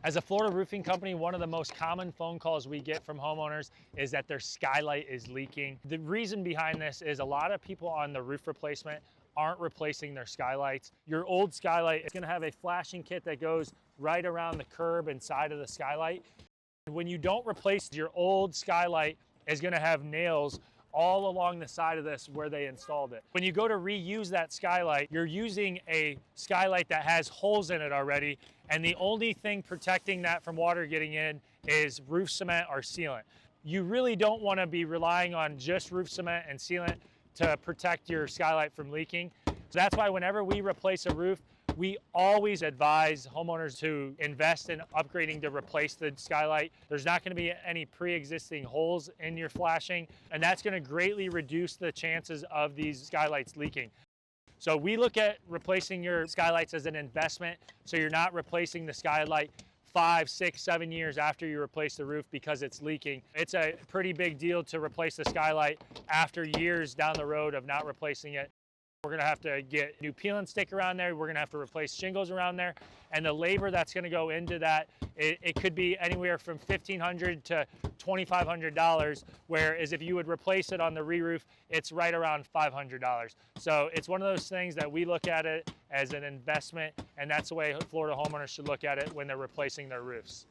As a Florida roofing company, one of the most common phone calls we get from homeowners is that their skylight is leaking. The reason behind this is a lot of people on the roof replacement aren't replacing their skylights. Your old skylight is going to have a flashing kit that goes right around the curb and side of the skylight. When you don't replace your old skylight, is going to have nails all along the side of this where they installed it. When you go to reuse that skylight, you're using a skylight that has holes in it already, and the only thing protecting that from water getting in is roof cement or sealant. You really don't want to be relying on just roof cement and sealant to protect your skylight from leaking. So that's why whenever we replace a roof, we always advise homeowners to invest in upgrading to replace the skylight. There's not going to be any pre-existing holes in your flashing, and that's going to greatly reduce the chances of these skylights leaking. So we look at replacing your skylights as an investment, so you're not replacing the skylight 5, 6, 7 years after you replace the roof because it's leaking. It's a pretty big deal to replace the skylight after years down the road of not replacing it. We're gonna have to get new peel and stick around there. We're gonna have to replace shingles around there. And the labor that's gonna go into that, it could be anywhere from $1,500 to $2,500, whereas if you would replace it on the re-roof, it's right around $500. So it's one of those things that we look at it as an investment, and that's the way Florida homeowners should look at it when they're replacing their roofs.